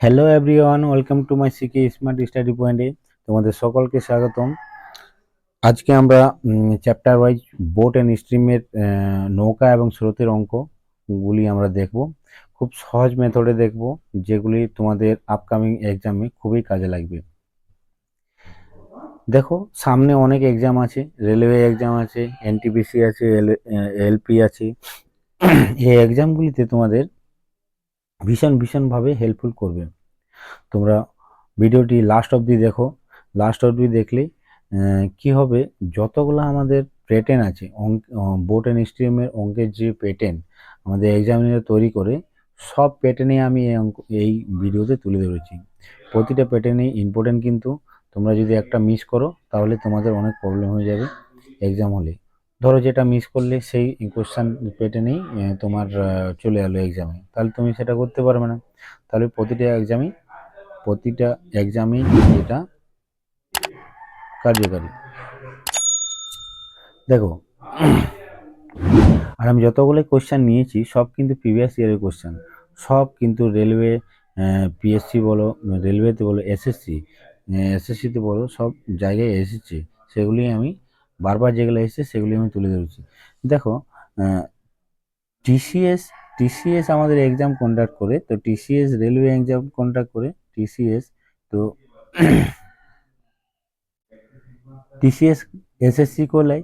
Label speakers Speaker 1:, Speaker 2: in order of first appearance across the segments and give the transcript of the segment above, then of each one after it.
Speaker 1: Hello everyone, welcome to my CK smart study পয়েন্টে তোমাদের সকলকে স্বাগতম। আজকে আমরা চ্যাপ্টার ওয়াইজ বোট অ্যান্ড স্ট্রিমের নৌকা এবং স্রোতের অঙ্কগুলি আমরা দেখব। খুব সহজ মেথডে দেখব, যেগুলি তোমাদের আপকামিং এক্সামে খুবই কাজে লাগবে। দেখো, সামনে অনেক এক্সাম আছে, রেলওয়ে এক্সাম আছে, এনটিপিসি আছে, এলপি আছে। এই এক্সামগুলিতে তোমাদের ভীষণভাবে হেল্পফুল করবে। তোমরা ভিডিওটি লাস্ট অবধি দেখো। লাস্ট অবধি দেখলে কি হবে, যতগুলো আমাদের প্যাটার্ন আছে বোট অ্যান্ড স্ট্রিমের অঙ্কের যে প্যাটার্ন আমাদের এক্সামিনার তৈরি করে, সব প্যাটার্নে আমি এই ভিডিওতে তুলে ধরেছি। প্রতিটা প্যাটার্নই ইম্পর্টেন্ট, কিন্তু তোমরা যদি একটা মিস করো তাহলে তোমাদের অনেক প্রবলেম হয়ে যাবে এক্সাম হলে। ধরো যেটা মিস করলে সেই কোশ্চেন প্যাটার্নেই তোমার চলে এলো এক্সামে, তাহলে তুমি সেটা করতে পারবে না। তাহলে প্রতিটা এক্সামই এটা কার্যকারী। দেখো, আর আমি যতগুলো কোশ্চেন নিয়েছি সব কিন্তু প্রিভিয়াস ইয়ারের কোশ্চেন। সব কিন্তু রেলওয়ে, পিএসসি বলো, রেলওয়েতে বলো, এসএসসিতে বলো, সব জায়গায় এসেছে। সেগুলি আমি বারবার যেগুলো এসেছে সেগুলি আমি তুলে ধরেছি। দেখো, টিসিএস টিসিএস আমাদের এক্সাম কন্ডাক্ট করে, তো টিসিএস রেলওয়ে এক্সাম কন্ডাক্ট করে টিসিএস। তো টিসিএস এসএসসি কোলায়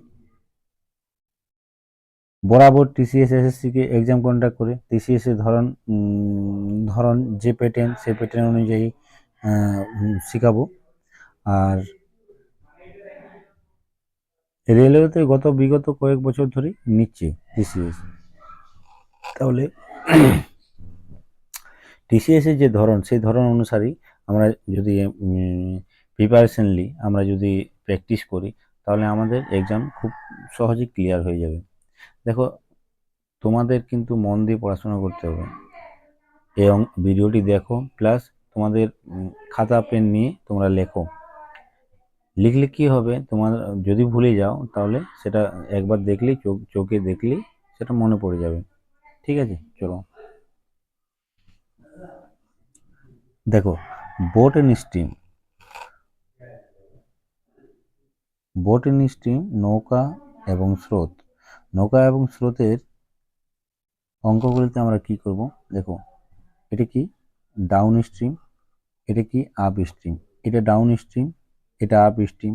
Speaker 1: বরাবর টিসিএস এসএসসি কে এক্সাম কন্ডাক্ট করে। টিসিএস এর ধরন যে প্যাটার্ন, সেই প্যাটার্ন অনুযায়ী শেখাবো। আর রেলওয়েতে বিগত কয়েক বছর ধরে নিচ্ছে টিসিএস। তাহলে টিসিএস এর যে ধরন, সেই ধরন অনুসারেই আমরা যদি প্রিপারেশনলি আমরা যদি প্র্যাকটিস করি, তাহলে আমাদের এক্সাম খুব সহজেই ক্লিয়ার হয়ে যাবে। দেখো, তোমাদের কিন্তু মন দিয়ে পড়াশোনা করতে হবে। এই ভিডিওটি দেখো, প্লাস তোমাদের খাতা পেন নিয়ে তোমরা লেখো। লিখলে কি হবে, তোমার যদি ভুলে যাও তাহলে সেটা একবার দেখলেই, চোখে দেখলেই সেটা মনে পড়ে যাবে। ঠিক আছে, চলো দেখো। Boat and steam boat and steam, নৌকা এবং স্রোত। নৌকা এবং স্রোতের অঙ্কগুলিতে আমরা কি করব, দেখো। এটা কি ডাউন স্ট্রিম, এটা কি আপ স্ট্রিম। এটা ডাউন স্ট্রিম, এটা আপ স্ট্রিম।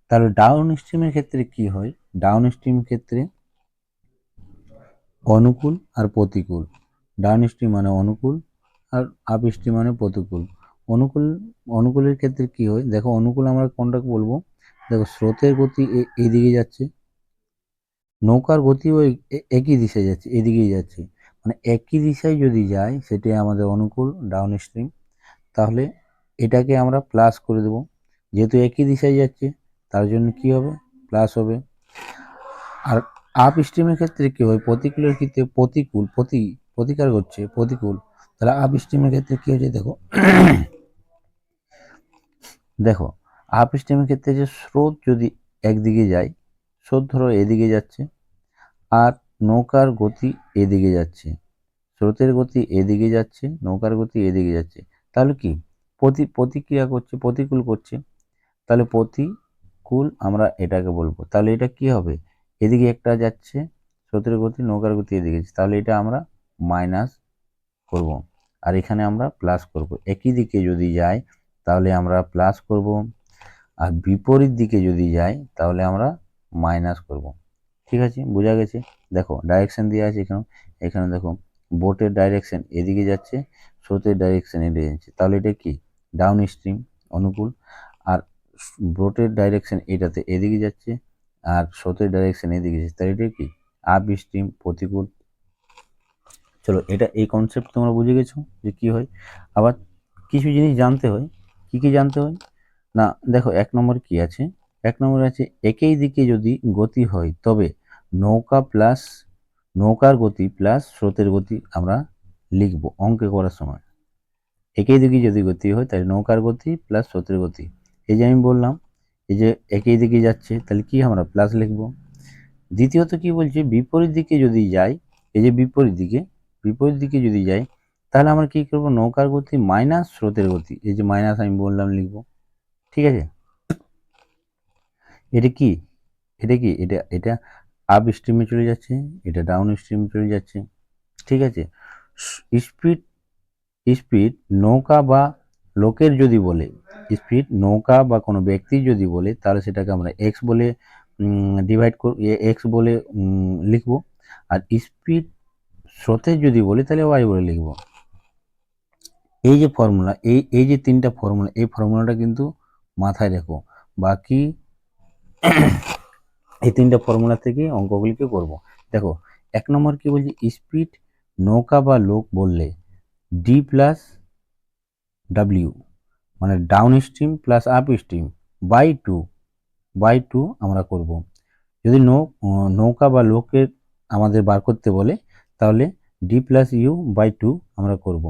Speaker 1: তাহলে ডাউন স্ট্রিমের ক্ষেত্রে কি হয়, ডাউন স্ট্রিমের ক্ষেত্রে অনুকূল আর প্রতিকূল। ডাউন স্ট্রিম মানে অনুকূল, আর আপ স্ট্রিম মানে প্রতিকূল। অনুকূলের ক্ষেত্রে কি হয়, দেখো, অনুকূল আমরা কোনটা বলবো। দেখো, স্রোতের গতি এইদিকে যাচ্ছে, নৌকার গতিও একই দিশায় যাচ্ছে, এদিকেই যাচ্ছে। মানে একই দিশায় যদি যায় সেটাই আমাদের অনুকূল, ডাউন স্ট্রিম। তাহলে এটাকে আমরা প্লাস করে দেব, যেহেতু একই দিশায় যাচ্ছে তার জন্য কি হবে, প্লাস হবে। আর আপ স্ট্রিমের ক্ষেত্রে কি হয়, প্রতিকূলের ক্ষেত্রে প্রতিকার করছে প্রতিকূল। তাহলে আপ স্ট্রিমের ক্ষেত্রে কি হচ্ছে, দেখো দেখো আপ স্ট্রিমের ক্ষেত্রে যে স্রোত যদি একদিকে যায়, স্রোত ধরো এদিকে যাচ্ছে, আর নৌকার গতি এদিকে যাচ্ছে। স্রোতের গতি এদিকে যাচ্ছে, নৌকার গতি এদিকে যাচ্ছে। তাহলে কি প্রতিক্রিয়া করছে, প্রতিকূল করছে। তাহলে প্রতিকূল আমরা এটাকে বলবো। তাহলে এটা কি হবে, এদিকে একটা যাচ্ছে স্রোতের গতি, নৌকার গতি এদিকে যাচ্ছে, তাহলে এটা আমরা মাইনাস করব, আর এখানে আমরা প্লাস করব। একই দিকে যদি যায় তাহলে আমরা প্লাস করব, আর বিপরীত দিকে যদি যায় তাহলে আমরা মাইনাস করব। ঠিক আছে, বোঝা গেছে? দেখো, ডাইরেকশন দেওয়া আছে এখানে। এখানে দেখো, বোটের ডাইরেকশন এদিকে যাচ্ছে, স্রোতের ডাইরেকশন এদিকে যাচ্ছে। তাহলে এটা কি ডাউন স্ট্রিম, অনুকূল। আর বোটের ডাইরেকশন এটাতে এদিকে যাচ্ছে, আর স্রোতের ডাইরেকশন এদিকে যাচ্ছে, তাহলে এটা কি আপ স্ট্রিম, প্রতিকূল। চলো, এটা এই কনসেপ্ট তোমরা বুঝে গেছো যে কি হয়। আবার কিছু জিনিস জানতে হয়। কি কি জানতে হয় না, দেখো, এক নম্বর কি আছে, এক নম্বরে আছে একই দিকে যদি গতি হয় তবে নৌকার গতি প্লাস স্রোতের গতি আমরা লিখবো অঙ্কে করার সময়। একই দিকে যদি গতি হয় তাহলে নৌকার গতি প্লাস স্রোতের গতি। এই যে আমি বললাম, এই যে একই দিকে যাচ্ছে তাহলে কি আমরা প্লাস লিখবো। দ্বিতীয়ত কি বলছে, বিপরীত দিকে যদি যাই, এই যে বিপরীত দিকে যদি যাই তাহলে আমরা কি করব, নৌকার গতি মাইনাস স্রোতের গতি, এই যে মাইনাস আমি বললাম লিখব, ঠিক আছে। এটা কি, এটা এটা আপ স্ট্রিমে চলে যাচ্ছে, এটা ডাউন স্ট্রিমে চলে যাচ্ছে, ঠিক আছে। স্পিড স্পিড নৌকা বা লোকের যদি বলে, স্পিড নৌকা বা কোনো ব্যক্তি যদি বলে, তাহলে সেটাকে আমরা এক্স বলে ডিভাইড এক্স বলে লিখব। আর স্পিড স্রোতের যদি বলি তাহলে ওয়াই বলে লিখব। এই যে ফর্মুলা, এই যে তিনটা ফর্মুলা, এই ফর্মুলাটা কিন্তু মাথায় রেখো। বাকি এই তিনটা ফর্মুলা থেকে অঙ্কগুলিকে করব। দেখো 1 নম্বর কি বলছি, স্পিড নৌকা বা লোক বললে ডি প্লাস ডাব্লিউ, মানে downstream plus upstream by two আমরা করব। যদি নৌকা বা লোকের আমাদের বার করতে বলে তাহলে D plus U by two আমরা করব।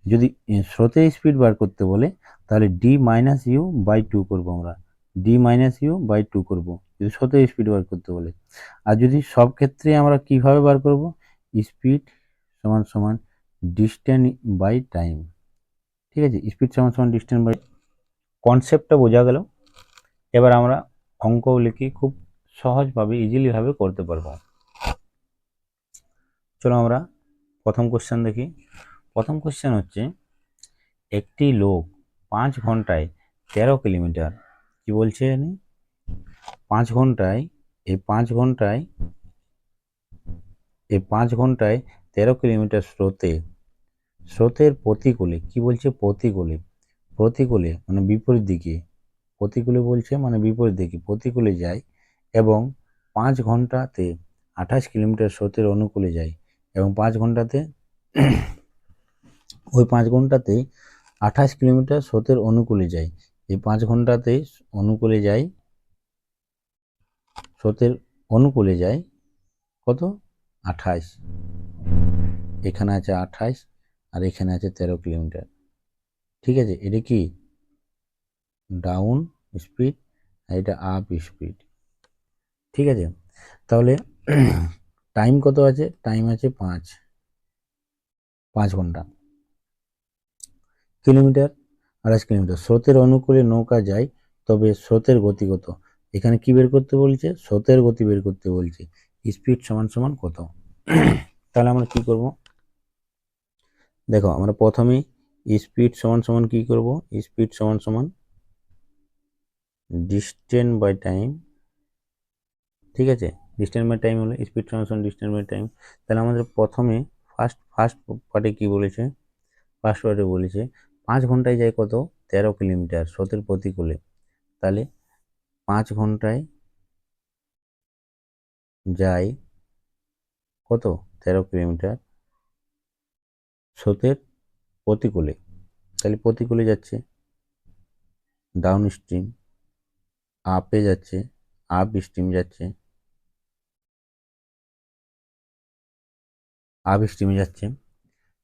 Speaker 1: যদি স্রোতের স্পিড বার করতে বলে তাহলে D minus U by two করবো আমরা, D minus U by two করবো যদি স্রোতের স্পিড বার করতে বলে। আর যদি সব ক্ষেত্রে আমরা কিভাবে বার করব, স্পিড সমান সমান ডিস্টেন্স বাই টাইম, ঠিক আছে। স্পিড সমান সমান ডিস্টেন্স বাই, কনসেপ্টটা বোঝা গেল। এবার আমরা অঙ্কগুলিকে খুব সহজভাবে ইজিলিভাবে করতে পারবো। চলো আমরা প্রথম কোশ্চেন দেখি। প্রথম কোশ্চেন হচ্ছে, একটি লোক 5 ঘন্টায় 13 কিলোমিটার, কি বলছে 5 ঘন্টায়, এই 5 ঘন্টায় 13 কিলোমিটার স্রোতের প্রতিকূলে, কি বলছে প্রতিকূলে মানে বিপরীত দিকে, প্রতিকূলে বলছে মানে বিপরীত দিকে, প্রতিকূলে যায় এবং 5 ঘন্টাতে 28 কিলোমিটার স্রোতের অনুকূলে যায় এবং 5 ঘন্টাতে ওই 5 ঘন্টাতে 28 কিলোমিটার স্রোতের অনুকূলে যায়। এই 5 ঘন্টাতে অনুকূলে যায়, স্রোতের অনুকূলে যায় কত, 28, এখানে আছে 28 আর এখানে আছে 13 কিলোমিটার, ঠিক আছে। এটা কি ডাউন স্পিড আর এটা আপ স্পিড, ঠিক আছে। তাহলে টাইম কত আছে, টাইম আছে 5 ঘন্টা, কিলোমিটার 28 কিলোমিটার। স্রোতের অনুকূলে নৌকা যায়, তবে স্রোতের গতি কত, এখানে কি বের করতে বলছে, স্রোতের গতি বের করতে বলছে, স্পিড সমান সমান কত। তাহলে আমরা কি করব, দেখো আমরা প্রথমেই স্পিড সমান সমান কি করব, স্পিড সমান সমান ডিস্টেন্স বাই টাইম, ঠিক আছে। ডিস্টেন্স বাই টাইম হলে স্পিড সমান সমান ডিস্টেন্স বাই টাইম। তাহলে আমাদের প্রথমে ফার্স্ট পার্টে কি বলেছে, ফার্স্ট পার্টে বলেছে 5 ঘন্টায় যায় কত, 13 কিলোমিটার স্রোতের প্রতিকূলে। তাহলে 5 ঘন্টায় যায় কত, 13 কিলোমিটার স্রোতের প্রতিকূলে, তাহলে প্রতিকূলে যাচ্ছে ডাউন স্ট্রিম, আপে যাচ্ছে আপ স্ট্রিম যাচ্ছে, আপ স্ট্রিমে যাচ্ছে,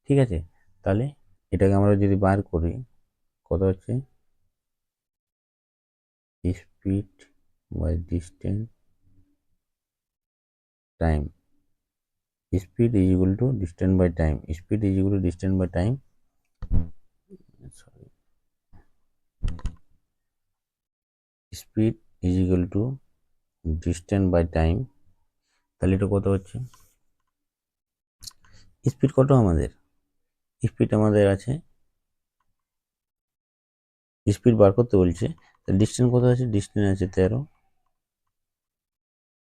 Speaker 1: ঠিক আছে। তাহলে এটাকে আমরা যদি বার করি, কত হচ্ছে, speed by distance time, speed is equal to distance by time, speed is equal to distance by time, sorry, speed is equal to distance by time. তাহলে এটা কত হচ্ছে, স্পিড কত আমাদের, স্পিড আমাদের আছে, স্পিড বার করতে বলছে, ডিস্টেন্স কত আছে, ডিস্টেন্স আছে 13,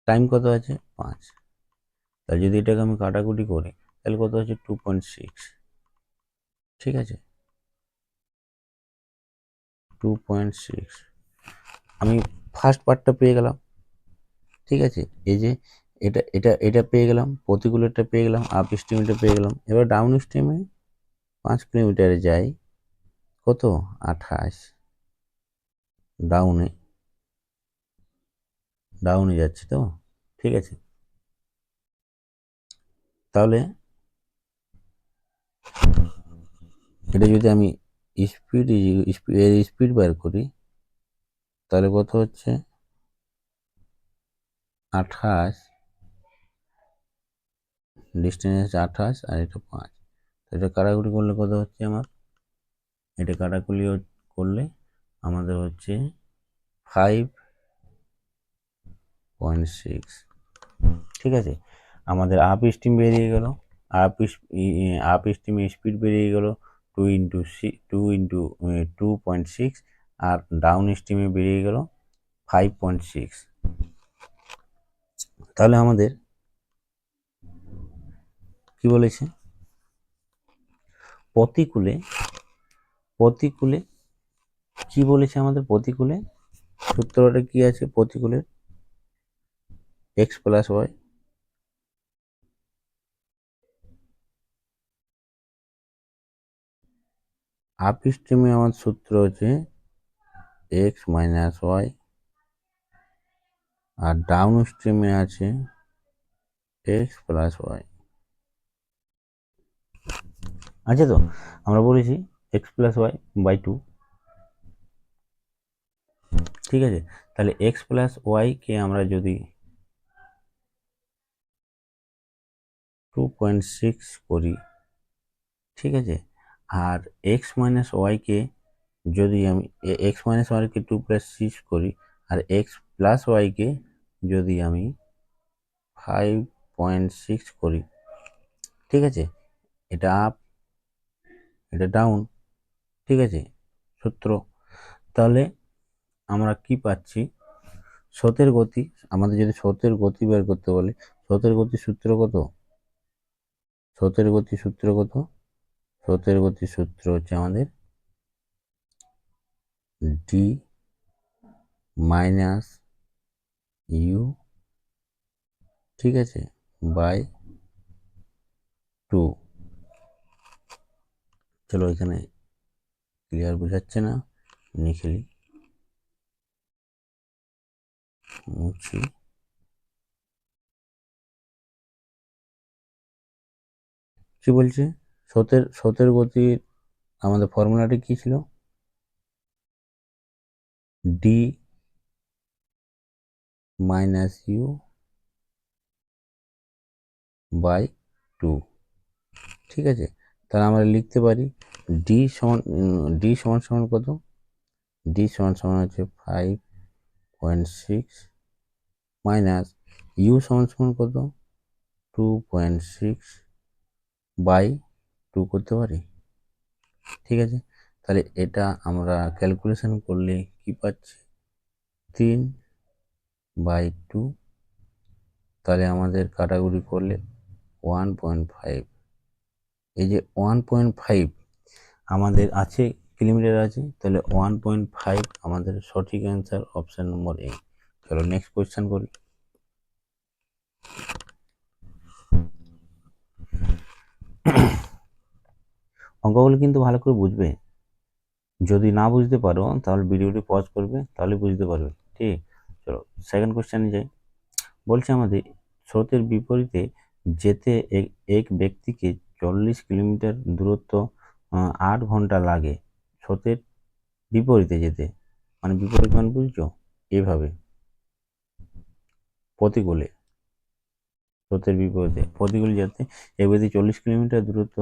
Speaker 1: টাইম কত আছে 5। তাহলে যদি এটাকে আমি কাটাকুটি করি তাহলে কত আছে 2.6, ঠিক আছে 2.6। আমি ফার্স্ট পার্টটা পেয়ে গেলাম, ঠিক আছে। এই যে এটা পেয়ে গেলাম, প্রতিকূলটা পেয়ে গেলাম, আপ স্ট্রিমটা পেয়ে গেলাম। এবার ডাউন স্ট্রিমে 5 কিলোমিটারে যাই কত, 28, ডাউনে যাচ্ছে তো, ঠিক আছে। তাহলে এটা যদি আমি স্পিড স্পিড বার করি তাহলে কত হচ্ছে 28, ডিস্টেন্স আছে 28 আর এটা 5, এটা কাটাকুটি করলে কত হচ্ছে আমার, এটা কাটাকুটি করলে আমাদের হচ্ছে 5.6। ঠিক আছে, আমাদের আপ স্টিম বেরিয়ে গেল, আপ স্টিমে স্পিড বেরিয়ে গেল 2 ইন্টু 2.6, আর ডাউন স্টিমে বেরিয়ে গেল 5.6। তাহলে আমাদের কি বলেছে, প্রতিকূলে প্রতিকূলে কি বলেছে আমাদের, প্রতিকূলে সূত্রটা কি আছে, প্রতিকূলে এক্স প্লাস ওয়াই, আপ স্ট্রিমে আমার সূত্র হচ্ছে এক্স মাইনাস ওয়াই, আর ডাউন স্ট্রিমে আছে এক্স প্লাস ওয়াই। আছে তো, আমরা বলেছি এক্স প্লাস ওয়াই বাই 2। ঠিক আছে, তাহলে এক্স প্লাস ওয়াইকে আমরা যদি 2.6 করি, ঠিক আছে, আর এক্স মাইনাস ওয়াইকে যদি আমি এক্স মাইনাস ওয়াইকে 2+6 করি, আর এক্স প্লাস ওয়াইকে যদি আমি 5.6 করি, ঠিক আছে, এটা আপ এটা ডাউন, ঠিক আছে সূত্র। তাহলে আমরা কি পাচ্ছি, স্রোতের গতি, আমাদের যদি স্রোতের গতি বের করতে বলে, স্রোতের গতির সূত্র কত, স্রোতের গতির সূত্র কত, স্রোতের গতির সূত্র হচ্ছে আমাদের ডি মাইনাস ইউ, ঠিক আছে, বাই 2। চলো এখানে ক্লিয়ার বোঝাচ্ছে না, লিখে মুছি। কি বলছে, স্রোতের গতির আমাদের ফর্মুলাটি কি ছিল, ডি মাইনাস ইউ বাই 2। ঠিক আছে, তাহলে আমরা লিখতে পারি ডি সমান কত, ডি সমান হচ্ছে 5.6 মাইনাস ইউ সমান কত, 2.6 বাই 2 করতে পারি। ঠিক আছে, তাহলে এটা আমরা ক্যালকুলেশন করলে কি পাচ্ছি, 3/2। তাহলে আমাদের কাটাকুটি করলে 1.5, এই যে 1.5 আমাদের আছে, কিলোমিটার আছে, তাহলে 1.5 আমাদের সঠিক অ্যান্সার অপশন নম্বর এ। চলো নেক্সট কোয়েশ্চেন করি। অঙ্কগুলো কিন্তু ভালো করে বুঝবে, যদি না বুঝতে পারো তাহলে ভিডিওটি পজ করবে, তাহলে বুঝতে পারবে। ঠিক, চলো সেকেন্ড কোয়েশ্চেনে যাই। বলছে আমাদের স্রোতের বিপরীতে যেতে এক ব্যক্তিকে 40 কিলোমিটার দূরত্ব 8 ঘন্টা লাগে। স্রোতের বিপরীতে যেতে, মানে বিপরীত মানে বুঝছো, এভাবে প্রতিকূলে, স্রোতের বিপরীতে প্রতিকূলে যেতে এক ব্যক্তি 40 কিলোমিটার দূরত্ব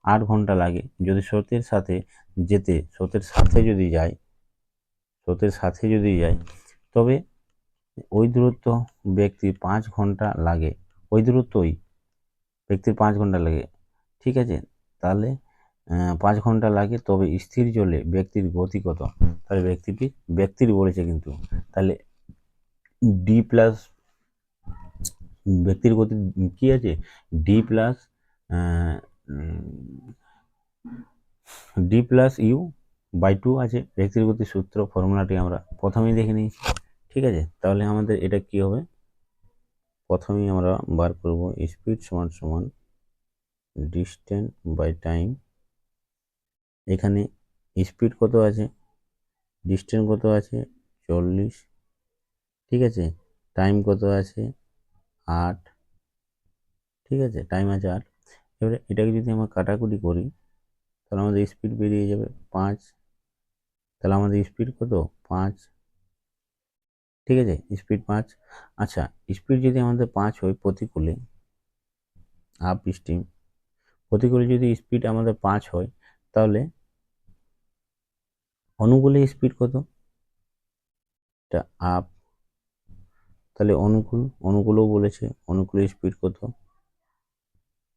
Speaker 1: 8 ঘন্টা লাগে। যদি স্রোতের সাথে যেতে, স্রোতের সাথে যদি যায় তবে ওই দূরত্ব ব্যক্তির 5 ঘন্টা লাগে, ওই দূরত্বই ব্যক্তির 5 ঘন্টা লাগে। ঠিক আছে, তাহলে 5 ঘন্টা লাগে, তবে স্থির জলে ব্যক্তির গতি কত, তাহলে ব্যক্তির বলেছে কিন্তু, তাহলে ডি প্লাস ব্যক্তির গতি কি আছে, ডি প্লাস ইউ বাই 2 আছে। ব্যক্তির গতির সূত্র ফর্মুলাটি আমরা প্রথমেই দেখে নিয়েছি। ঠিক আছে, তাহলে আমাদের এটা কি হবে, প্রথমেই আমরা বার করব স্পিড সমান ডিস্টেন্স বাই টাইম। এখানে স্পিড কত আছে, ডিস্টেন্স কত আছে 40, ঠিক আছে, টাইম কত আছে 8, ঠিক আছে, টাইম আছে 8। এবারে এটাকে যদি আমরা কাটাকুটি করি তাহলে আমাদের স্পিড বেরিয়ে যাবে 5, তাহলে আমাদের স্পিড কত 5, ঠিক আছে, স্পিড 5। আচ্ছা, স্পিড যদি আমাদের 5 হয় প্রতিকূলে, আপ স্টিম প্রতিকূলে যদি স্পিড আমাদের 5 হয় তাহলে অনুকূলে স্পিড কত? এটা আপ। তাহলে অনুকূলও বলেছে অনুকূলে স্পিড কত?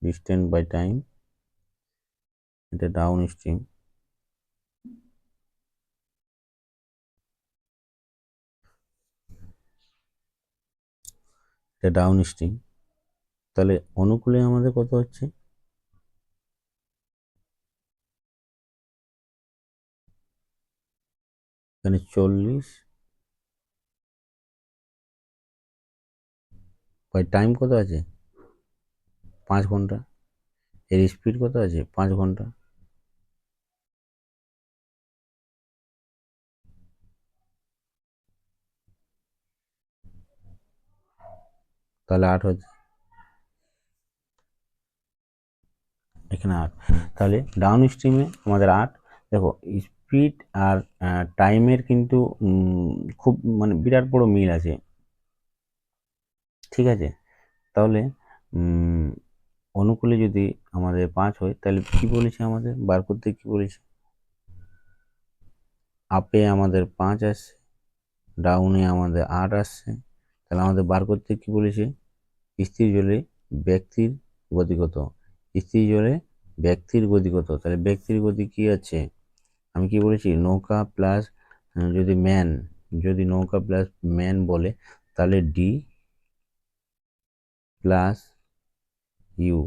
Speaker 1: Distance by time. এটা ডাউন স্ট্রিম। এটা ডাউন স্ট্রিম। তাহলে অনুকূলে আমাদের কত হচ্ছে? এখানে 40 বাই টাইম কত আছে? 5 ঘন্টা। এর স্পিড কত আছে? 5 ঘন্টা। তাহলে 8 হচ্ছে, এখানে 8। তাহলে ডাউন স্ট্রিমে আমাদের 8। দেখো স্পিড আর টাইমের কিন্তু খুব মানে বিরাট বড় মিল আছে, ঠিক আছে? তাহলে অনুকূলে যদি আমাদের 5 হয় তাহলে কি বলেছে আমাদের বার করতে, কি বলেছে? আপে আমাদের 5 আসছে, ডাউনে আমাদের 8 আসছে। তাহলে আমাদের বার করতে কি বলেছে? স্থির জলে ব্যক্তির গতি কত? স্থির জলে ব্যক্তির গতি কত? তাহলে ব্যক্তির গতি কি আছে? আমি কি বলেছি? নৌকা প্লাস যদি নৌকা প্লাস ম্যান বলে তাহলে ডি প্লাস ইউ।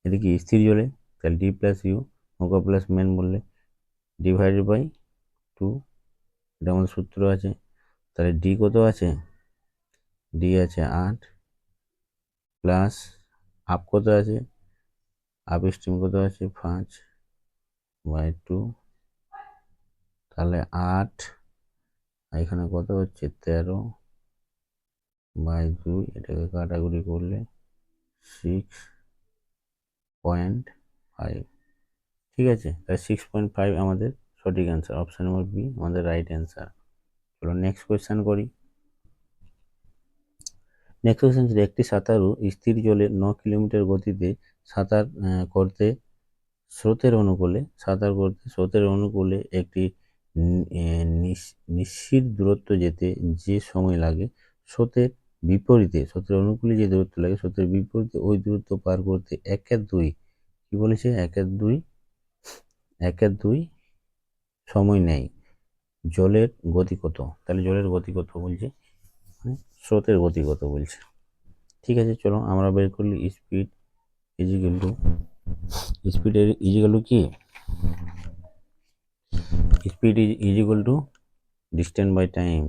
Speaker 1: এটা কি স্থির জলে? তাহলে ডি প্লাস ইউ। নৌকা প্লাস ম্যান বললে ডিভাইডেড বাই 2। এটা আমাদের সূত্র আছে। তাহলে ডি কত আছে? ডি আছে 8 প্লাস আপ কত আছে? আপ স্ট্রিম কত আছে? 5 বাই 2। তাহলে 8 এখানে কত হচ্ছে? 13 বাই 2। এটাকে কাটাকুটি করলে 6.5। ঠিক আছে, তাহলে 6.5 আমাদের সঠিক অ্যান্সার। অপশন নম্বর বি আমাদের রাইট অ্যান্সার। চলো নেক্সট কোয়েশ্চেন করি। নেক্সট কোয়েশ্চেন, একটি সাঁতারু স্থির জলে 9 কিলোমিটার গতিতে সাঁতার করতে স্রোতের অনুকূলে একটি নিশ্চিত দূরত্ব যেতে যে সময় লাগে, স্রোতের অনুকূলে যে দূরত্ব লাগে স্রোতের বিপরীতে ওই দূরত্ব পার করতে 1/2 কি বলেছে? 1/2 সময় নেয়। জলের গতি কত? তাহলে জলের গতি কত বলছে? স্রোতের গতি কত বলছে। ঠিক আছে, চলো আমরা বের করলি স্পিড ইজিক্যাল টু কি? Speed is equal to distance by time.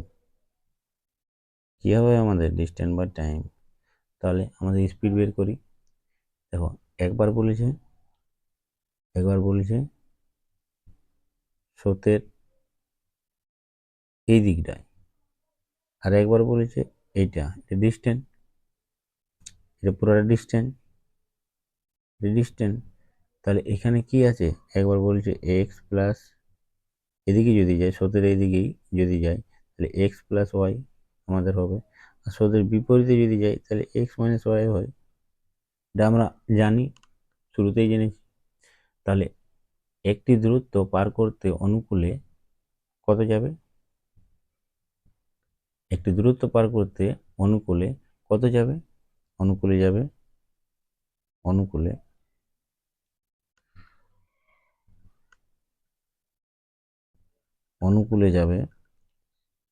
Speaker 1: কি হবে আমাদের? Distance by time. তাহলে আমাদের স্পিড বের করি। দেখো একবার বলেছে স্রোতের এই দিকটায়, আর একবার বলেছে এটা ডিস্টেন্স, এটা পুরোটা ডিস্টেন্স। তাহলে এখানে কি আছে? একবার বলছে এক্স প্লাস, এদিকে যদি যায় স্রোতের এইদিকেই যদি যায় তাহলে এক্স প্লাস ওয়াই আমাদের হবে। আর স্রোতের বিপরীতে যদি যায় তাহলে এক্স মাইনাস ওয়াই হয়। এটা আমরা জানি, শুরুতেই জেনেছি। তাহলে একটি দূরত্ব পার করতে অনুকূলে কত যাবে? একটি দূরত্ব পার করতে অনুকূলে কত যাবে? অনুকূলে যাবে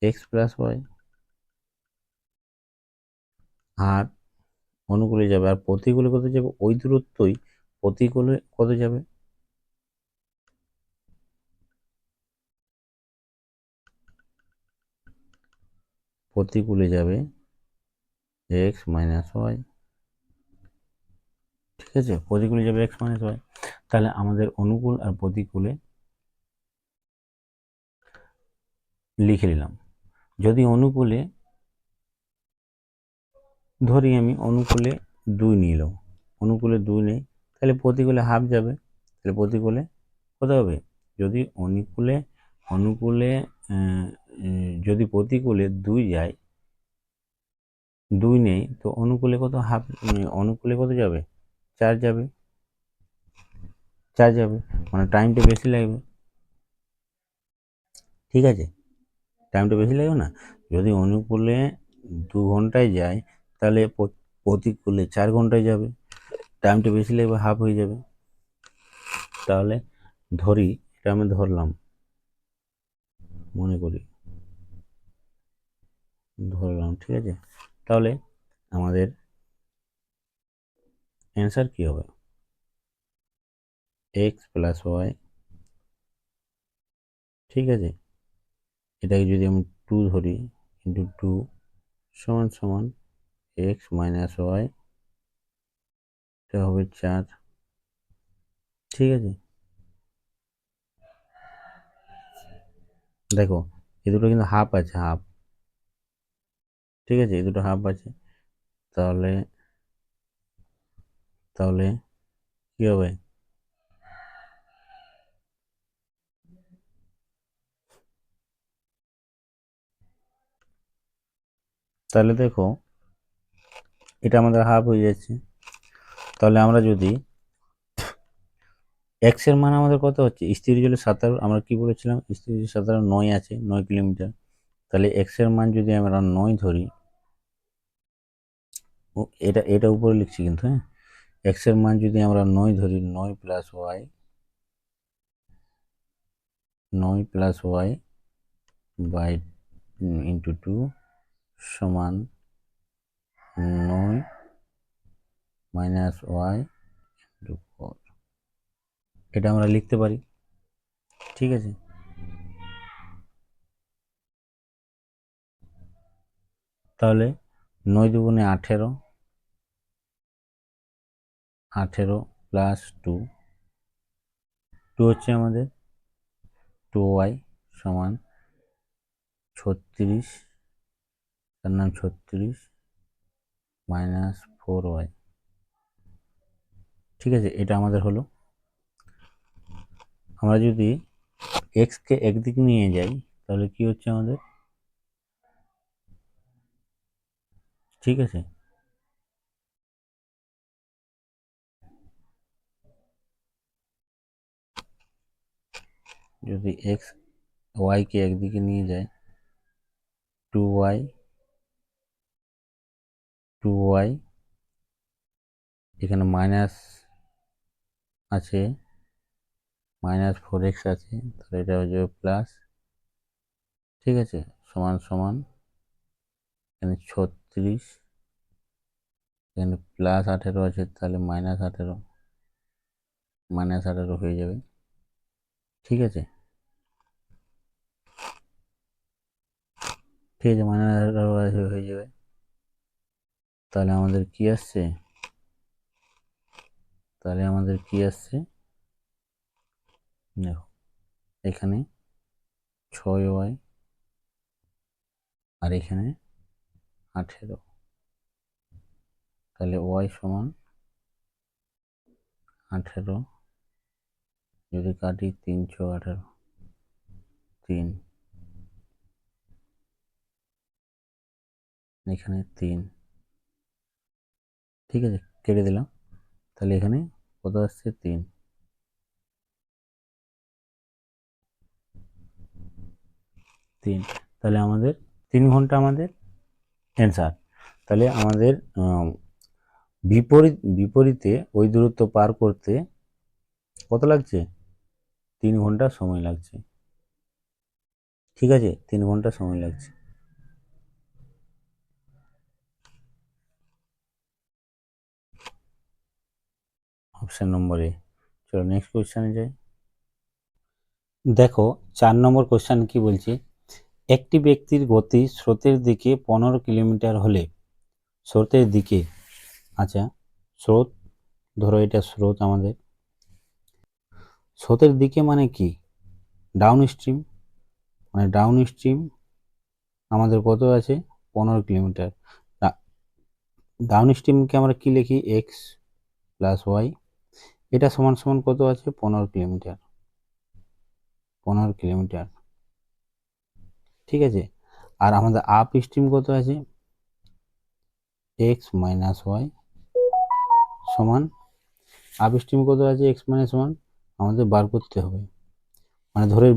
Speaker 1: এক্স প্লাস ওয়াই। আর অনুকূলে যাবে, আর প্রতিকূলে কত যাবে? ওই দূরত্বই প্রতিকূলে কত যাবে? প্রতিকূলে যাবে এক্স মাইনাস ওয়াই। ঠিক আছে, প্রতিকূলে যাবে এক্স মাইনাস ওয়াই। তাহলে আমাদের অনুকূল আর প্রতিকূলে লিখে নিলাম। যদি অনুকূলে ধরি, আমি অনুকূলে 2 নিলাম, অনুকূলে 2 নেই, তাহলে প্রতিকূলে হাফ যাবে। তাহলে প্রতিকূলে কত হবে? যদি অনুকূলে যদি প্রতিকূলে 2 যায়, 2 নেই, তো অনুকূলে কত? হাফ। অনুকূলে কত যাবে? 4 যাবে। চার্জ যাবে, মানে টাইমটা বেশি লাগবে। ঠিক আছে, টাইমটা বেশি লাগবে না। যদি অনুকূলে 2 ঘন্টায় যায়, তাহলে প্রতিকূলে 4 ঘন্টায় যাবে, টাইমটা বেশি লাগবে, হাফ হয়ে যাবে। তাহলে ধরি, এটা আমি ধরলাম, মনে করি ধরলাম, ঠিক আছে। তাহলে আমাদের অ্যান্সার কি হবে? এক্স প্লাস ওয়াই, ঠিক আছে, এটাকে যদি আমি 2 ধরি, ইন্টু 2 সমান সমান এক্স মাইনাস ওয়াই, এটা হবে 4, ঠিক আছে। দেখো, এ দুটো কিন্তু হাফ আছে, হাফ, ঠিক আছে, এই দুটো হাফ আছে। তাহলে তাহলে কি হবে? তাহলে দেখো, এটা আমাদের হাফ হয়ে যাচ্ছে। তাহলে আমরা যদি এক্স এর মান আমাদের কত হচ্ছে, স্থিতিশীল 17, আমরা কি বলেছিলাম, স্থিতিশীল 17 9 আছে, 9 কিলোমিটার। তাহলে এক্স এর মান যদি আমরা 9 ধরি, এটা এটা উপরে লিখছি কিন্তু, হ্যাঁ, এক্স এর মান যদি আমরা 9 ধরি, 9 plus Y, 9 + y by into 2 সমান 9 - y ইন্টু 4, এটা আমরা লিখতে পারি, ঠিক আছে। তাহলে 9 দুগুণে 18, 18 প্লাস 2, 2 হচ্ছে আমাদের 2y সমান 36, তার নাম 36 - 4y, ঠিক আছে, এটা আমাদের হলো। আমরা যদি x কে একদিকে নিয়ে যাই, তাহলে কি হচ্ছে আমাদের, ঠিক আছে, যদি x y কে একদিকে নিয়ে যায়, 2y 2y, এখানে মাইনাস আছে, -4x আছে, তাহলে এটা হয়ে যাবে প্লাস, ঠিক আছে, সমান সমান এখানে 36, এখানে +18 আছে, তাহলে -18, -18 হয়ে যাবে, ঠিক আছে, ঠিক আছে, -18 হয়ে যাবে। তাহলে আমাদের কি আসছে, দেখো, এখানে 6y আর এখানে 18, তাহলে y সমান 18, যদি কাটি 3 × 18, 3, এখানে 3, ঠিক আছে, কেটে দিলাম। তাহলে এখানে কত আসছে, 3, তাহলে আমাদের 3 ঘন্টা আমাদের অ্যান্সার। তাহলে আমাদের বিপরীতে ওই দূরত্ব পার করতে কত লাগছে, 3 ঘন্টা সময় লাগছে, ঠিক আছে, 3 ঘন্টা সময় লাগছে। অপশন নম্বর এ। চলো নেক্সট কোয়েশ্চেনে যাই। দেখো 4 নম্বর কোয়েশ্চেন কি বলছে, একটি ব্যক্তির গতি স্রোতের দিকে 15 কিলোমিটার হলে স্রোতের দিকে, আচ্ছা, স্রোত, ধরো এটা স্রোত আমাদের, স্রোতের দিকে মানে কি, ডাউন স্ট্রিম, মানে ডাউন স্ট্রিম আমাদের কত আছে, 15 কিলোমিটার। ডাউন স্ট্রিমকে আমরা কি লিখি, এক্স প্লাস ওয়াই, এটা সমান সমান কত আছে, 15 কিলোমিটার, 15 কিলোমিটার, ঠিক আছে। আর আমাদের আপ স্ট্রিম কত আছে, এক্স মাইনাস ওয়াই সমান, আপ স্ট্রিম কত আছে, এক্স মাইনাস ওয়ান, আমাদের বার করতে হবে। মানে ধরে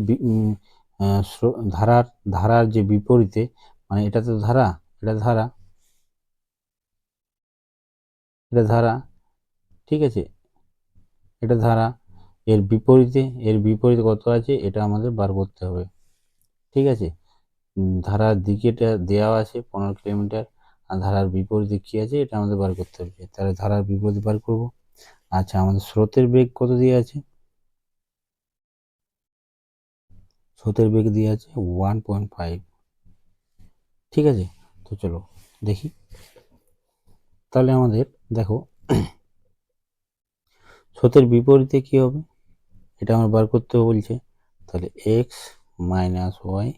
Speaker 1: ধারার ধারার যে বিপরীতে, মানে এটা তো ধারা, এটা ধারা, এটা ধারা, ঠিক আছে, এটা ধারা, এর বিপরীতে কত আছে এটা আমাদের বার করতে হবে, ঠিক আছে। ধারার দিকেটা দেওয়া আছে 15 কিলোমিটার, আর ধারার বিপরীতে কি আছে এটা আমাদের বার করতে হবে। তাহলে ধারার বিপরীতে বার করব। আচ্ছা, আমাদের স্রোতের বেগ কত দিয়ে আছে? স্রোতের বেগ দিয়ে আছে 1.5, ঠিক আছে। তো চলো দেখি, তাহলে আমাদের দেখো স্রোতের বিপরীতে কি হবে এটা আমার বার করতে বলছে। তাহলে এক্স মাইনাস ওয়াই,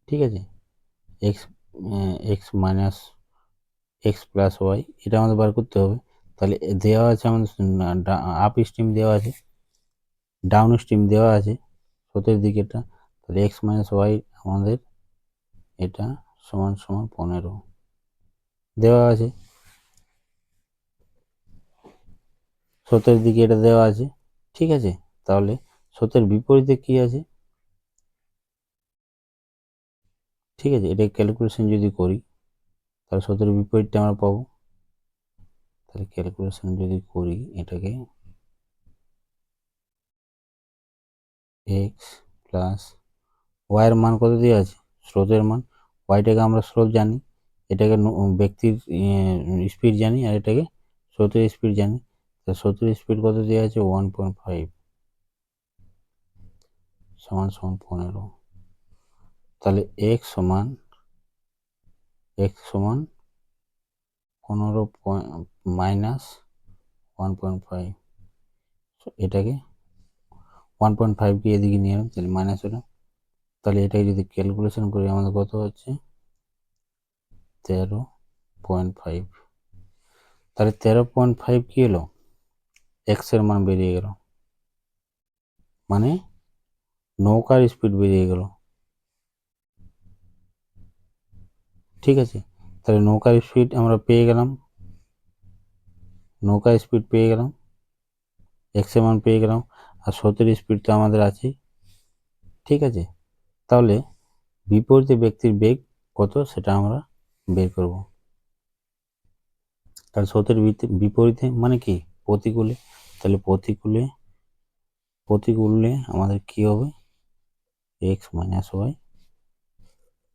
Speaker 1: ঠিক আছে, X X minus X plus Y, এটা আমাদের বার করতে হবে। তাহলে দেওয়া আছে আমাদের আপ স্ট্রিম দেওয়া আছে, ডাউন স্ট্রিম দেওয়া আছে স্রোতের দিকেটা। তাহলে এক্স মাইনাস ওয়াই আমাদের এটা সমান সমান 15 দেওয়া আছে, স্রোতের দিকে এটা দেওয়া আছে, ঠিক আছে। তাহলে স্রোতের বিপরীতে কি আছে, ঠিক আছে, এটা ক্যালকুলেশন যদি করি তাহলে স্রোতের বিপরীতটা আমরা পাবো। তাহলে ক্যালকুলেশন যদি করি এটাকে, এক্স প্লাস ওয়াইয়ের মান কত দিয়ে আছে, স্রোতের মান, ওয়াইটাকে আমরা স্রোত জানি, এটাকে ব্যক্তির স্পিড জানি, আর এটাকে স্রোতের স্পিড জানি। তো স্রোতের স্পিড কত দেওয়া আছে 1.5 সমান সমান 15। তাহলে এক্স সমান 15 মাইনাস 1.5, এটাকে 1.5কে এদিকে নিয়ে এলাম, তাহলে মাইনাস হলো। তাহলে এটাকে যদি ক্যালকুলেশন করি আমাদের কত হচ্ছে 13.5। তাহলে 13.5 কি এলো, এক্স এর মান বেরিয়ে গেল, মানে নৌকার স্পিড বেরিয়ে গেল, ঠিক আছে। তাহলে নৌকার স্পিড আমরা পেয়ে গেলাম, নৌকার স্পিড পেয়ে গেলাম, এক্স এর মান পেয়ে গেলাম, আর স্রোতের স্পিড তো আমাদের আছেই, ঠিক আছে। তাহলে বিপরীতে ব্যক্তির বেগ কত সেটা আমরা বের করব। তাহলে স্রোতের বিপরীতে মানে কি, প্রতিকূলে, তাহলে প্রতিকূলে আমাদের কি হবে, এক্স মাইনাস ওয়াই,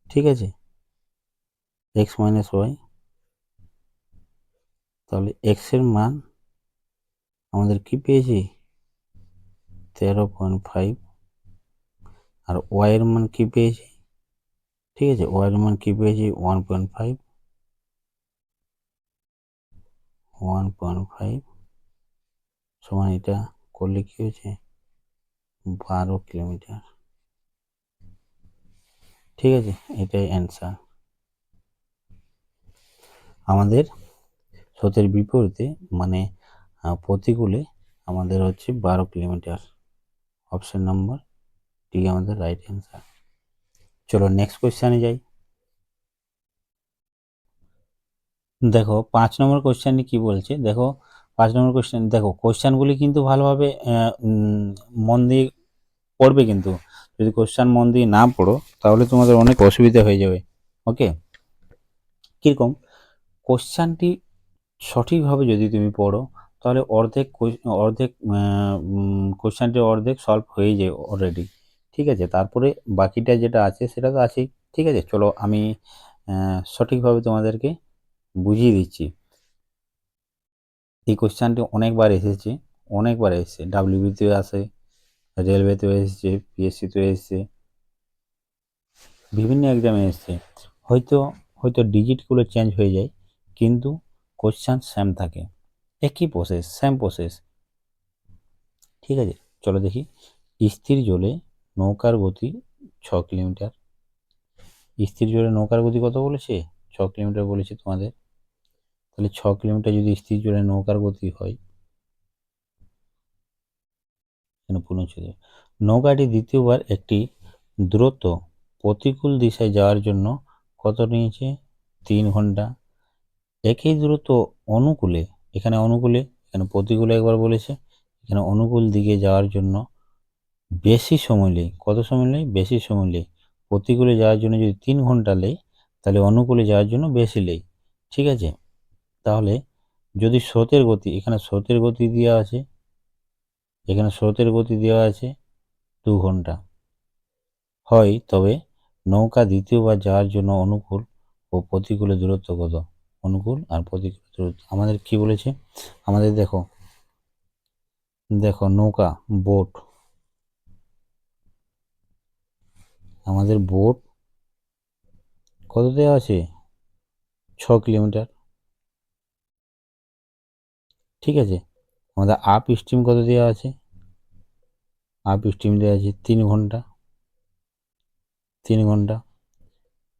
Speaker 1: ঠিক আছে, এক্স মাইনাস ওয়াই। তাহলে এক্স এর মান আমাদের কি পেয়েছি 13.5, আর ওয়াই এর মান কি পেয়েছি, ঠিক আছে, ওয়াই এর মান কি পেয়েছি 1.5, 1.5 সমান এটা করলে কি হয়েছে 12 কিলোমিটার, ঠিক আছে। এটাই অ্যান্সার। আমাদের স্রোতের বিপরীতে মানে প্রতিকূলে আমাদের হচ্ছে 12 কিলোমিটার, অপশন নম্বর ডি আমাদের রাইট অ্যান্সার। চলো নেক্সট কোয়েশ্চেনে যাই। দেখো 5 নম্বর কোয়েশ্চেনে কি বলছে, দেখো 5 নম্বর কোয়েশ্চেন, দেখো কোয়েশ্চেনগুলি কিন্তু ভালোভাবে মন দিয়ে পড়বে, কিন্তু যদি কোয়েশ্চেন মন দিয়ে না পড়ো তাহলে তোমাদের অনেক অসুবিধা হয়ে যাবে। ওকে, কীরকম, কোয়েশ্চেনটি সঠিকভাবে যদি তুমি পড়ো তাহলে অর্ধেক কোয়েশ্চেনটি অর্ধেক সলভ হয়ে যায় অলরেডি, ঠিক আছে। তারপরে বাকিটা যেটা আছে সেটা তো আছেই, ঠিক আছে। চলো আমি সঠিকভাবে তোমাদেরকে বুঝিয়ে দিচ্ছি। এই কোয়েশ্চেনটি অনেকবার এসেছে, ডাব্লিউবিতেও আসে, রেলওয়েতেও এসেছে, পিএসসিতেও এসেছে, বিভিন্ন এক্সামে এসেছে। হয়তো হয়তো ডিজিটগুলো চেঞ্জ হয়ে যায় কিন্তু কোয়েশ্চেন সেম থাকে, একই প্রসেস, সেম প্রসেস, ঠিক আছে। চলো দেখি, স্থির জলে নৌকার গতি 6 কিলোমিটার, স্থির জলে নৌকার গতি কত বলেছে 6 কিলোমিটার বলেছে তোমাদের। তাহলে 6 কিলোমিটার যদি স্থির জলে নৌকার গতি হয়, নৌকাটি দ্বিতীয়বার একটি দ্রুত প্রতিকূল দিশায় যাওয়ার জন্য কত নিয়েছে 3 ঘন্টা। একই দ্রুত অনুকূলে, এখানে অনুকূলে, এখানে প্রতিকূলে একবার বলেছে, এখানে অনুকূল দিকে যাওয়ার জন্য বেশি সময় নেই। কত সময় নেই? বেশি সময় নেই। প্রতিকূলে যাওয়ার জন্য যদি 3 ঘন্টা নেই, তাহলে অনুকূলে যাওয়ার জন্য বেশি নেই। ঠিক আছে? তাহলে যদি স্রোতের গতি, এখানে স্রোতের গতি দেওয়া আছে, এখানে স্রোতের গতি দেওয়া আছে 2 ঘন্টা হয়, তবে নৌকা দ্বিতীয়বার যাওয়ার জন্য অনুকূল ও প্রতিকূলের দূরত্ব কত? অনুকূল আর প্রতিকূল দূরত্ব আমাদের কি বলেছে? আমাদের দেখো দেখো নৌকা, বোট, আমাদের বোট কত দেওয়া আছে? 6 কিলোমিটার। ঠিক আছে? আমাদের আপ স্ট্রিম কত দেওয়া আছে? আপ স্ট্রিম দেওয়া আছে 3 ঘন্টা। 3 ঘন্টা।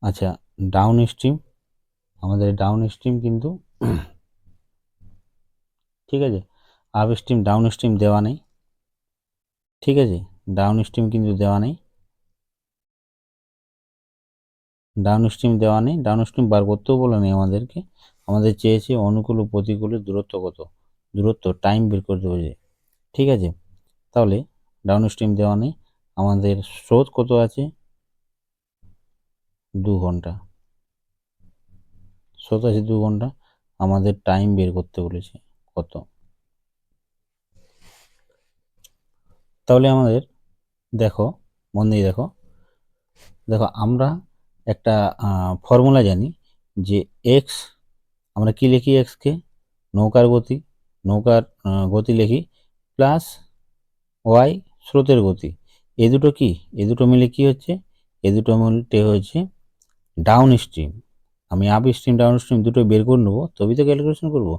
Speaker 1: আচ্ছা, ডাউন স্ট্রিম, আমাদের ডাউন স্ট্রিম কিন্তু ঠিক আছে, আপ স্ট্রিম ডাউন স্ট্রিম দেওয়া নেই। ঠিক আছে, ডাউন স্ট্রিম কিন্তু দেওয়া নেই, ডাউন স্ট্রিম দেওয়া নেই, ডাউন স্ট্রিম বার করতেও বলে নেই আমাদেরকে। আমাদের চেয়েছে অনুকূল ও প্রতিকূলের দূরত্ব কত, দূরত্ব টাইম বের করতে বলেছে। ঠিক আছে, তাহলে ডাউন স্ট্রিম দেওয়া নেই, আমাদের স্রোত কত আছে? 2 ঘন্টা। স্রোত আছে 2 ঘন্টা, আমাদের টাইম বের করতে বলেছে কত। তাহলে আমাদের দেখো, মন দিয়ে দেখো, দেখো আমরা একটা ফর্মুলা জানি যে এক্স, আমরা কি লিখি? এক্সকে নৌকার গতি, নৌকার গতি লিখি, প্লাস ওয়াই স্রোতের গতি। এ দুটো কি? এ দুটো মিলে কি হচ্ছে? এ দুটো মিলে হচ্ছে ডাউন স্ট্রিম। আমি আপ স্ট্রিম ডাউন স্ট্রিম দুটো বের করে নেবো, তবেই তো ক্যালকুলেশন করবো।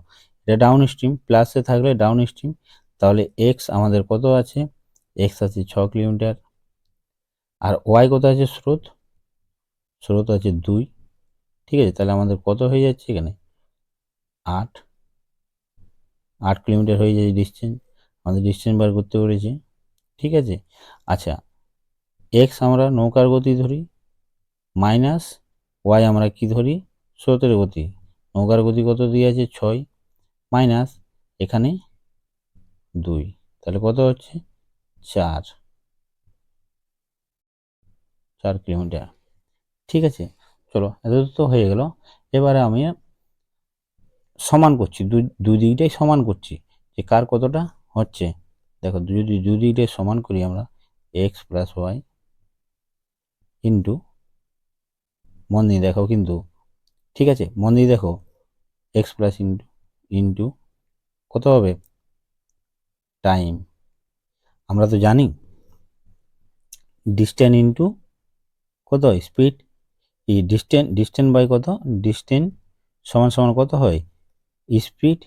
Speaker 1: এটা ডাউন স্ট্রিম, প্লাসে থাকলে ডাউন স্ট্রিম। তাহলে এক্স আমাদের কত আছে? এক্স আছে 6 কিলোমিটার। আর ওয়াই কত আছে? স্রোত, স্রোত আছে 2। ঠিক আছে, তাহলে আমাদের কত হয়ে যাচ্ছে এখানে? 8। 8 কিলোমিটার হয়ে যাচ্ছে ডিস্টেন্স, আমাদের ডিস্টেন্স বার করতে পেরেছি। ঠিক আছে, আচ্ছা, এক্স আমরা নৌকার গতি ধরি, মাইনাস ওয়াই আমরা কি ধরি? স্রোতের গতি। নৌকার গতি কত দিয়ে আছে? 6, মাইনাস এখানে 2, তাহলে কত হচ্ছে? 4, 4 কিলোমিটার। ঠিক আছে, চলো এত তো হয়ে গেল। এবারে আমি সমান করছি, দুই দিকটাই সমান করছি যে কার কতটা হচ্ছে। দেখো, যদি দুই দিকটাই সমান করি আমরা, এক্স প্লাস ওয়াই ইন্টু, মন দিয়ে দেখো কিন্তু, ঠিক আছে, মন দিয়ে দেখো, এক্স প্লাস ইন্টু ইন্টু কত হবে? টাইম। আমরা তো জানি ডিস্টেন্স ইন্টু কত হয়? স্পিড। এই ডিস্টেন্স বাই কত? ডিস্টেন্স সমান সমান কত হয়? Speed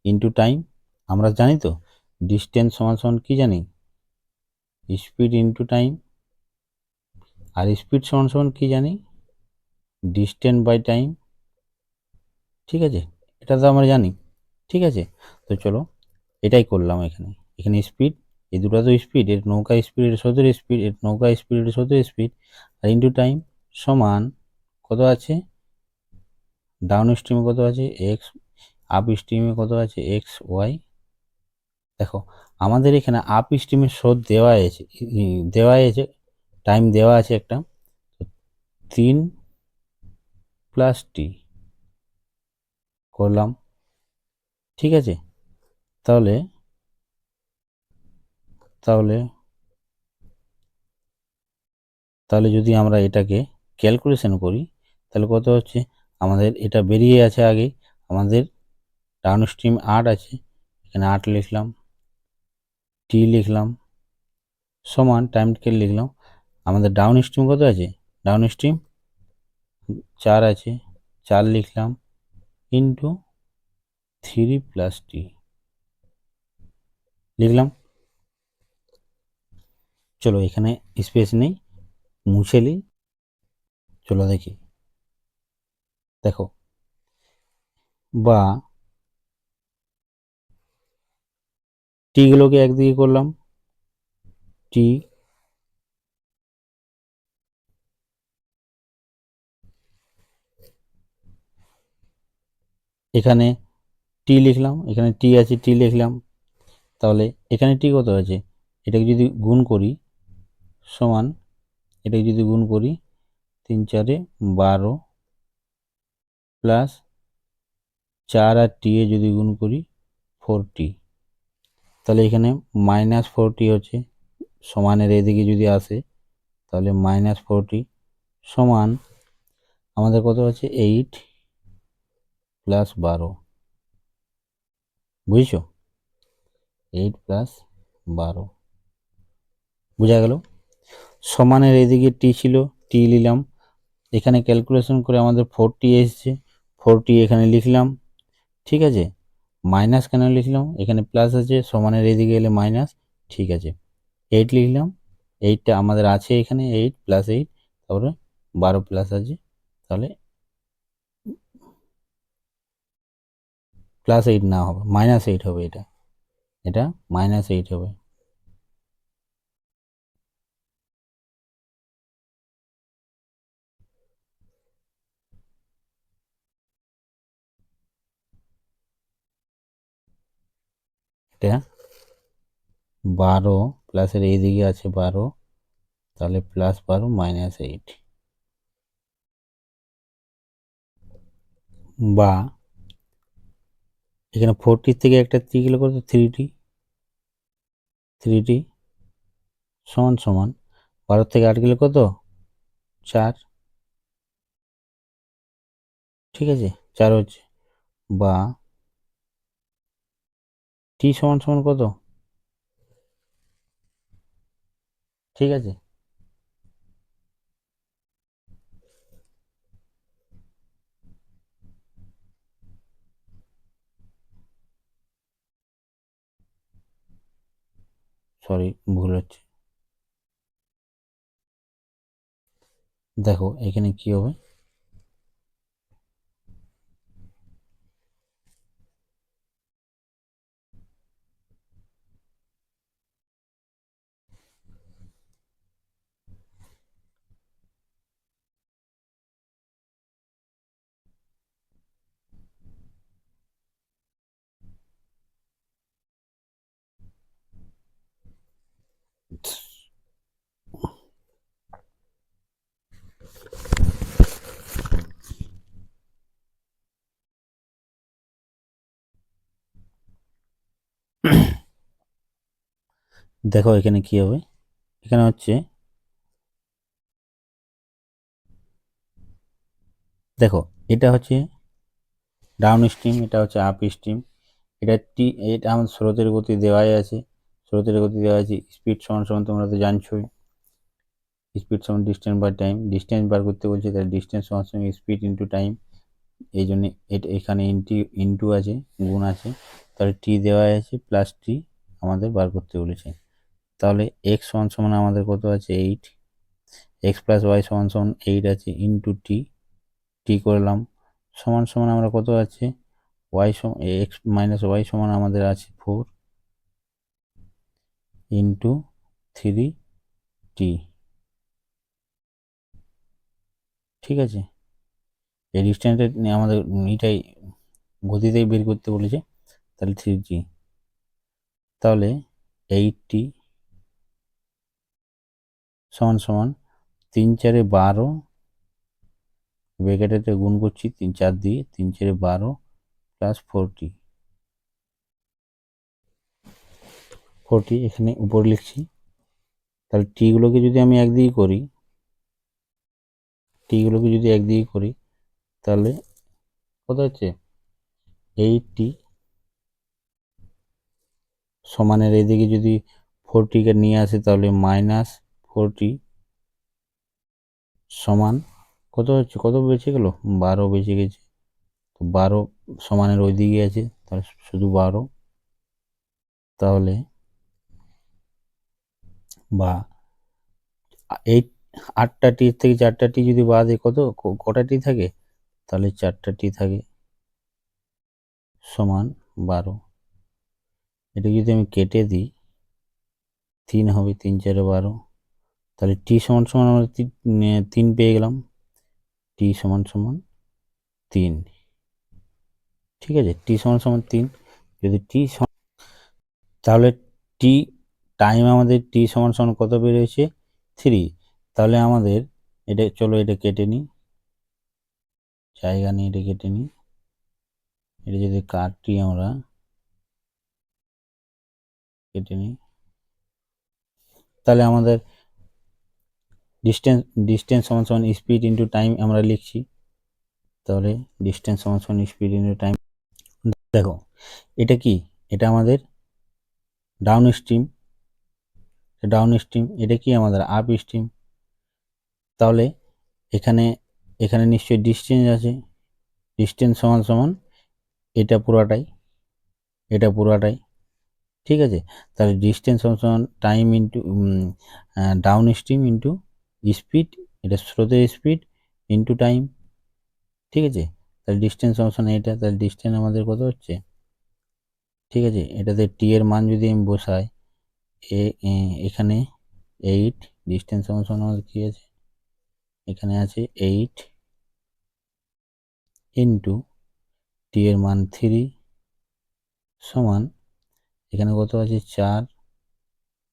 Speaker 1: into time. আমরা জানি তো ডিস্টেন্স সমান সমান কি জানি? Speed into time. আর স্পিড সমান সমান কি জানি? Distance by time. ঠিক আছে, এটা তো আমরা জানি। ঠিক আছে, তো চলো এটাই করলাম। এখানে এখানে স্পিড, এই দুটো তো স্পিড, এর নৌকা স্পিড, এর স্রোতের স্পিড, এর নৌকা স্পিড, এর স্রোতের স্পিড, আর ইন্টু টাইম সমান কত আছে? ডাউন স্ট্রিমে কত আছে? এক্স। আপ স্ট্রিমে কত আছে? X Y. দেখো, আমাদের এখানে আপ স্ট্রিমের স্রোত দেওয়া আছে, দেওয়া আছে, টাইম দেওয়া আছে একটা, 3 + t করলাম। ঠিক আছে, তাহলে তাহলে তাহলে যদি আমরা এটাকে ক্যালকুলেশন করি, তাহলে কত হচ্ছে? আমাদের এটা বেরিয়ে আছে আগে, আমাদের ডাউন স্ট্রিম 8 আছে, এখানে 8 লিখলাম, টি লিখলাম, সমান টাইম স্কেল লিখলাম। আমাদের ডাউন স্ট্রিম কত আছে? ডাউন স্ট্রিম 4 আছে, 4 লিখলাম, ইন্টু 3 + t লিখলাম। চলো এখানে স্পেস নেই, মুছে নিই। চলো দেখি, দেখো, বা টিগুলোকে একদিকে করলাম, টি, এখানে টি লিখলাম, এখানে টি আছে, টি লিখলাম, তাহলে এখানে টি কত আছে, এটাকে যদি গুণ করি সমান, এটাকে যদি গুণ করি 3 4 12 প্লাস 4 আর টি এ যদি গুণ করি 4t, তাহলে এখানে -4t হচ্ছে, সমানের এদিকে যদি আসে তাহলে -4t সমান আমাদের কত আছে 8 প্লাস 12, বুঝছো? 8 প্লাস 12 বোঝা গেল। সমানের এদিকে টি ছিল, টি নিলাম, এখানে ক্যালকুলেশন করে আমাদের 4t এসছে, 4t এখানে লিখলাম, ঠিক আছে। মাইনাস কেন লিখলাম, এখানে প্লাস আছে, সমানের এদিকে এলে মাইনাস, ঠিক আছে। 8 লিখলাম, 8টা আমাদের আছে এখানে, 8 প্লাস 8, তারপরে 12 প্লাস আছে, তাহলে +8 না হবে, -8 হবে, এটা এটা -8 হবে। এটা 12 প্লাসের এইদিকে আছে 12, তাহলে +12 -8, বা এখানে 4t থেকে একটা 3 গেলে কত, 3t, 3t সমান সমান 12 থেকে 8 গেলে কত, 4, ঠিক আছে, 4 হচ্ছে, বা t সমান সমান কত, ঠিক আছে। সরি, ভুল হচ্ছে, দেখো এখানে কি হবে, দেখো এখানে কি হবে, এখানে হচ্ছে, দেখো এটা হচ্ছে ডাউন স্ট্রিম, এটা হচ্ছে আপ স্ট্রিম, এটা আমাদের স্রোতের গতি দেওয়াই আছে, স্রোতের গতি দেওয়া আছে, স্পিড সমান সমান তোমরা তো জানছোই, স্পিড সমান ডিস্টেন্স বাই টাইম, ডিস্টেন্স বার করতে বলছে, তাহলে ডিস্টেন্স সমান সমান স্পিড ইন্টু টাইম, এই জন্য এটা এখানে ইন্টু আছে, গুণ আছে, তাহলে টি দেওয়া আছে প্লাস টি আমাদের বার করতে বলেছে, তাহলে এক্স সমান সমান আমাদের কত আছে 8, এক্স প্লাস ওয়াই সমান সমান 8 আছে, ইন্টু টি, টি করলাম, সমান সমান আমরা কত আছে ওয়াই সমান, এক্স মাইনাস ওয়াই সমান আমাদের আছে 4 ইন্টু 3t, ঠিক আছে। এই ডিস্টেন্সটা আমাদের এটাই গতিতেই বের করতে বলেছে, তাহলে 3g, তাহলে 8t সমান সমান 3 4 12, ব্র্যাকেটে গুণ করছি 3 4 দিয়ে, 3 4 12 প্লাস 4t এখানে উপরে লিখছি, তাহলে টিগুলোকে যদি আমি একদিকে করি, টিগুলোকে যদি একদিকে করি তাহলে কত হচ্ছে 8t সমানের এদিকে যদি 4tকে নিয়ে আসে তাহলে -4t সমান কত হচ্ছে, কত বেঁচে গেল, 12 বেঁচে গেছে, তো 12 সমানের ওই দিকে আছে, তাহলে শুধু 12, তাহলে বা এই 8টা টি থেকে 4টা টি যদি বাদে কটা টি থাকে, তাহলে 4টা টি থাকে, সমান 12, এটা যদি আমি কেটে দিই 3 হবে, 3 4 12, তাহলে টি সমান সমান আমরা 3 পেয়ে গেলাম, টি সমান সমান 3, ঠিক আছে, টি সমান সমান 3, যদি টি তাহলে টি টাইম আমাদের টি সমান সমান কত বেরিয়েছে 3। তাহলে আমাদের এটা, চলো এটা কেটে নিই, জায়গা নিয়ে এটা কেটে নিই। এটা যদি কাটি আমরা কেটে নিই, তাহলে আমাদের ডিস্টেন্স ডিস্টেন্স সমান সমান স্পিড ইন্টু টাইম আমরা লিখছি। তাহলে ডিস্টেন্স সমান সমান স্পিড ইন্টু টাইম। দেখো এটা কি, এটা আমাদের ডাউন স্ট্রিম, এটা কি আমাদের আপ স্ট্রিম। তাহলে এখানে এখানে নিশ্চয়ই ডিস্টেন্স আছে, ডিস্টেন্স সমান সমান এটা পুরাটাই, ঠিক আছে। তাহলে ডিস্টেন্স সমান সমান time into down stream into speed, এটা স্রোতের স্পিড ইন্টু টাইম, ঠিক আছে। তাহলে ডিস্টেন্স সমান সমান এটা, তাহলে ডিস্টেন্স আমাদের কত হচ্ছে, ঠিক আছে। এটাতে টি এর মান যদি আমি বসাই, এখানে 8, ডিস্টেন্স সমান সমান আমাদের কী আছে, এখানে আছে 8 ইন্টু টি এর মান 3 সমান, এখানে কত আছে 4,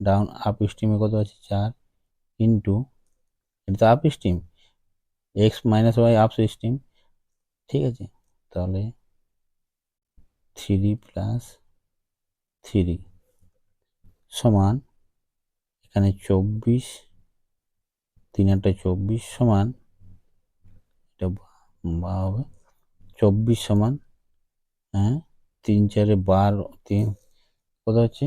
Speaker 1: ডাউন আপ স্ট্রিমে কত আছে 4 ইন্টু, এটা তো up stream, X minus Y up stream, ঠিক আছে। তাহলে 3 প্লাস 3 সমান, এখানে 24, 3 আর 24 সমান, এটা বা হবে 24 সমান, হ্যাঁ 3 4 12, 3 কত হচ্ছে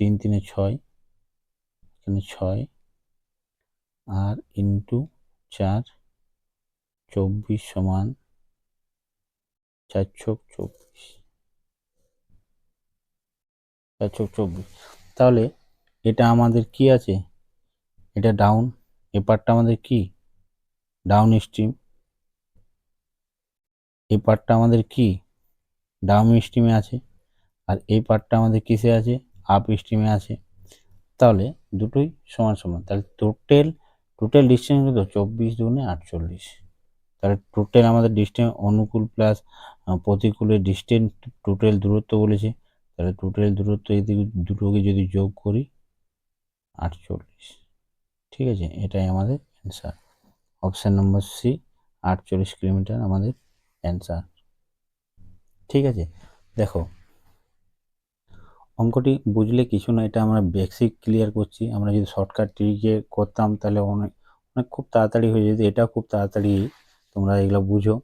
Speaker 1: 3 3 6, এখানে 6 আর ইন্টু 4, 24 সমান 4 ছক 24, 4 ছক 24। তাহলে এটা আমাদের কি আছে, এটা ডাউন, এ পার্টটা আমাদের কি ডাউন স্ট্রিম, এই পার্টটা আমাদের কি ডাউন স্ট্রিমে আছে, আর এই পার্টটা আমাদের কিসে আছে আপ স্ট্রিমে আছে। তাহলে দুটোই সমান সমান, তাহলে টোটাল ডিস্টেন্স কত 24 দুগুণে 48। তাহলে টোটাল আমাদের ডিস্টেন্স অনুকূল প্লাস প্রতিকূলের ডিস্টেন্স টোটাল দূরত্ব বলেছে, তাহলে টোটাল দূরত্ব এই দুটোকে যদি যোগ করি 48, ঠিক আছে। এটাই আমাদের answer, option number C, 48 kilometre আমাদের অ্যান্সার, ঠিক আছে। দেখো অঙ্কটি বুঝলে কিছু না, এটা আমরা বেসিক ক্লিয়ার করছি। আমরা যদি শর্টকাট ট্রিকে করতাম তাহলে অনেক অনেক খুব তাড়াতাড়ি হয়ে যেত, এটা খুব তাড়াতাড়ি তোমরা এগুলো বুঝো।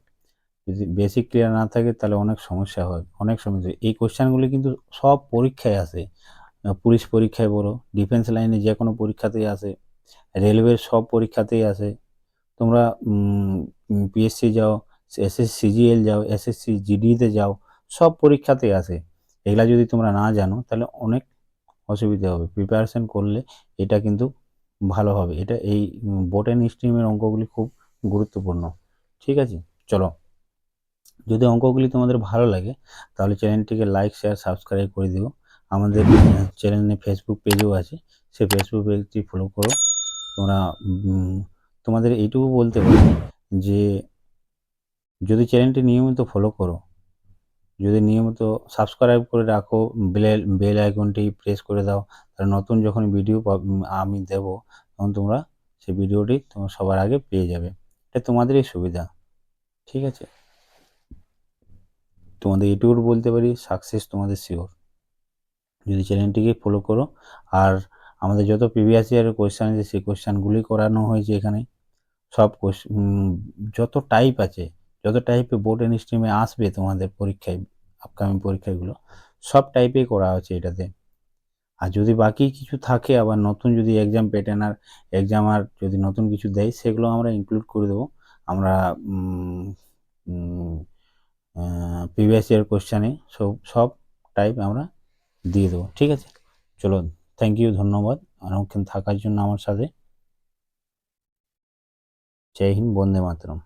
Speaker 1: যদি বেসিক ক্লিয়ার না থাকে তাহলে অনেক সমস্যা হয়, অনেক সমস্যা। এই কোশ্চেনগুলি কিন্তু সব পরীক্ষায় আসে, পুলিশ পরীক্ষায় বলো, ডিফেন্স লাইনে যে কোনো পরীক্ষাতেই আসে, রেলওয়ের সব পরীক্ষাতেই আসে। তোমরা পিএসসি যাও, এসএসসি সিজিএল যাও, এসএসসি জিডিতে যাও, সব পরীক্ষাতেই আসে। এগুলা যদি তোমরা না জানো তাহলে অনেক অসুবিধা হবে, প্রিপারেশন করলে এটা কিন্তু ভালো হবে। এটা এই বোটেন স্ট্রিমের অঙ্কগুলি খুব গুরুত্বপূর্ণ, ঠিক আছে। চলো, যদি অঙ্কগুলি তোমাদের ভালো লাগে তাহলে চ্যানেলটিকে লাইক শেয়ার সাবস্ক্রাইব করে দিও। আমাদের চ্যানেলে ফেসবুক পেজও আছে, সেই ফেসবুক পেজটি ফলো করো। তোমরা তোমাদের এইটুকু বলতে পারি যে যদি চ্যানেলটি নিয়মিত ফলো করো, যদি নিয়মিত সাবস্ক্রাইব করে রাখো, বেল আইকনটি প্রেস করে দাও, তাহলে নতুন যখন ভিডিও আমি দেব তখন তোমরা সেই ভিডিওটি তোমরা সবার আগে পেয়ে যাবে। এটা তোমাদেরই সুবিধা, ঠিক আছে। তোমাদের এটুকু বলতে পারি সাকসেস তোমাদের শিওর যদি চ্যানেলটিকে ফলো করো। আর আমাদের যত প্রিভিয়াস ইয়ারের কোয়েশ্চান আছে সেই কোয়েশ্চানগুলি করানো হয়েছে এখানে। সব যত টাইপ আছে, যত টাইপে বোর্ড অ্যান্ড স্ট্রিমে আসবে তোমাদের পরীক্ষায়, আপকামিং পরীক্ষাগুলো সব টাইপেই করা হচ্ছে এটাতে। আর যদি বাকি কিছু থাকে, আবার নতুন যদি এক্সাম প্যাটার্ন আর এক্সাম আর যদি নতুন কিছু দেয় সেগুলো আমরা ইনক্লুড করে দেবো। আমরা প্রিভিয়াস ইয়ার কোশ্চানে সব টাইপ আমরা দিয়ে দেবো, ঠিক আছে। চলো, থ্যাংক ইউ, ধন্যবাদ অনেকক্ষণ থাকার জন্য আমার সাথে। জয় হিন্দ, বন্দে মাতরম।